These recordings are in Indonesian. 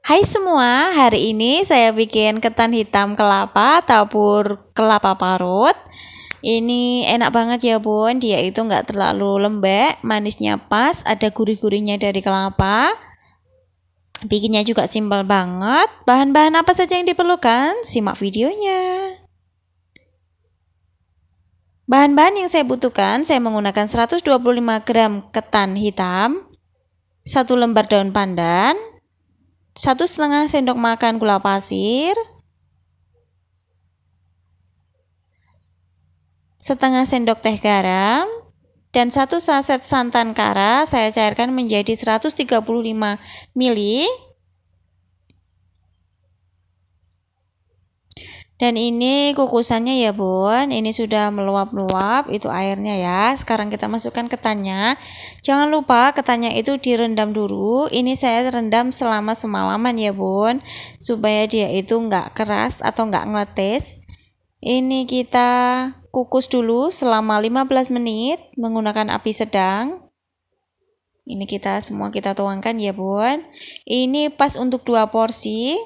Hai semua, hari ini saya bikin ketan hitam kelapa tabur kelapa parut. Ini enak banget ya bun, dia itu nggak terlalu lembek, manisnya pas, ada gurih-gurihnya dari kelapa. Bikinnya juga simpel banget. Bahan-bahan apa saja yang diperlukan? Simak videonya. Bahan-bahan yang saya butuhkan, saya menggunakan 125 gram ketan hitam, 1 lembar daun pandan, 1,5 sendok makan gula pasir, setengah sendok teh garam, dan 1 saset santan kara saya cairkan menjadi 135 ml. Dan ini kukusannya ya bun, ini sudah meluap-luap itu airnya ya. Sekarang kita masukkan ketannya. Jangan lupa ketannya itu direndam dulu. Ini saya rendam selama semalaman ya bun, supaya dia itu nggak keras atau nggak ngeletes. Ini kita kukus dulu selama 15 menit menggunakan api sedang. Ini semua kita tuangkan ya bun. Ini pas untuk 2 porsi.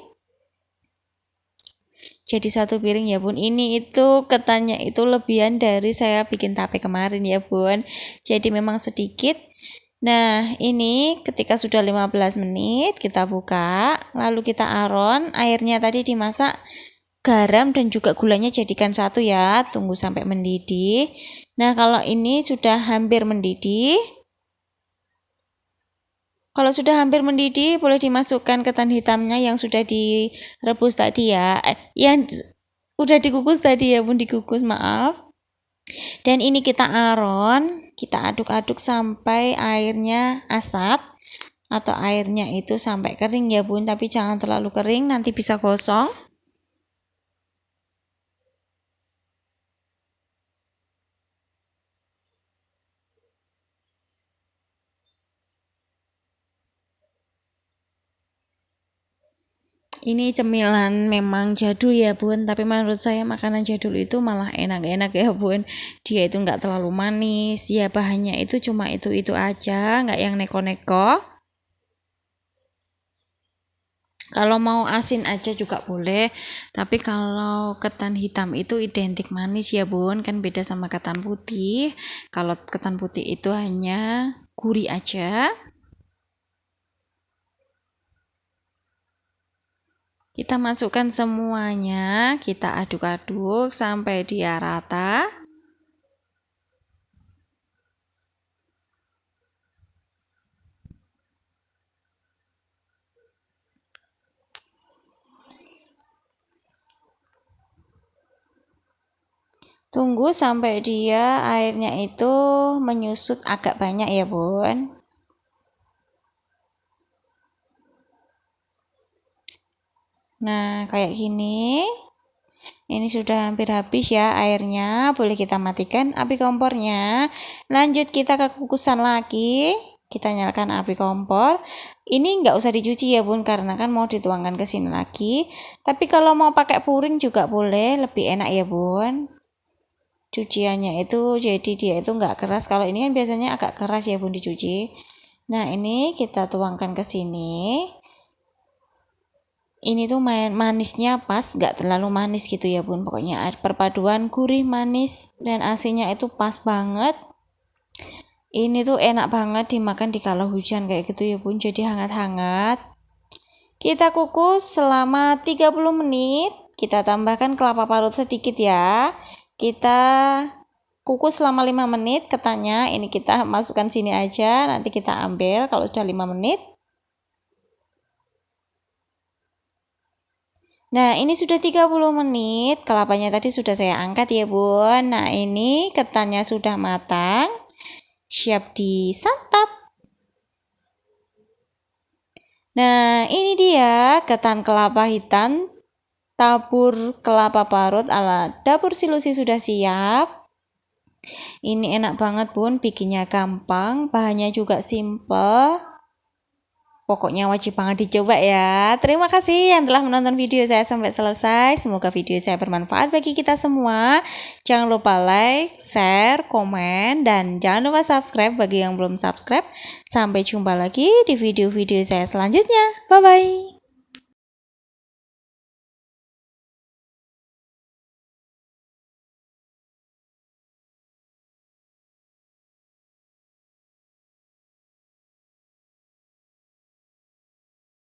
Jadi 1 piring ya bun. Ini itu ketannya itu lebihan dari saya bikin tape kemarin ya bun. Jadi memang sedikit. Nah ini ketika sudah 15 menit kita buka. Lalu kita aron. Airnya tadi dimasak. Garam dan juga gulanya jadikan satu ya. Tunggu sampai mendidih. Nah kalau ini sudah hampir mendidih. Kalau sudah hampir mendidih, boleh dimasukkan ketan hitamnya yang sudah direbus tadi ya. Yang udah dikukus tadi ya bun, dikukus maaf. Dan ini kita aron, kita aduk-aduk sampai airnya asat. Atau airnya itu sampai kering ya bun, tapi jangan terlalu kering, nanti bisa gosong. Ini cemilan memang jadul ya bun, tapi menurut saya makanan jadul itu malah enak-enak ya bun. Dia itu nggak terlalu manis, ya bahannya itu cuma itu aja, nggak yang neko-neko. Kalau mau asin aja juga boleh, tapi kalau ketan hitam itu identik manis ya bun, kan beda sama ketan putih. Kalau ketan putih itu hanya gurih aja. Kita masukkan semuanya, kita aduk-aduk sampai dia rata. Tunggu sampai dia airnya itu menyusut agak banyak ya bun. Nah kayak gini. Ini sudah hampir habis ya airnya, boleh kita matikan api kompornya. Lanjut kita ke kukusan lagi. Kita nyalakan api kompor. Ini nggak usah dicuci ya bun, karena kan mau dituangkan ke sini lagi. Tapi kalau mau pakai puring juga boleh, lebih enak ya bun. Cuciannya itu jadi dia itu nggak keras. Kalau ini kan biasanya agak keras ya bun dicuci. Nah ini kita tuangkan ke sini. Ini tuh manisnya pas, nggak terlalu manis gitu ya bun. Pokoknya perpaduan gurih, manis, dan asinnya itu pas banget. Ini tuh enak banget dimakan di kala hujan kayak gitu ya bun, jadi hangat-hangat. Kita kukus selama 30 menit. Kita tambahkan kelapa parut sedikit ya. Kita kukus selama 5 menit ketannya. Ini kita masukkan sini aja, nanti kita ambil kalau sudah 5 menit. Nah ini sudah 30 menit, kelapanya tadi sudah saya angkat ya bun. Nah ini ketannya sudah matang, siap disantap. Nah ini dia ketan kelapa hitam tabur kelapa parut ala dapur Silusi sudah siap. Ini enak banget bun, bikinnya gampang, bahannya juga simple. Pokoknya wajib banget dicoba ya. Terima kasih yang telah menonton video saya sampai selesai. Semoga video saya bermanfaat bagi kita semua. Jangan lupa like, share, komen, dan jangan lupa subscribe bagi yang belum subscribe. Sampai jumpa lagi di video-video saya selanjutnya. Bye-bye.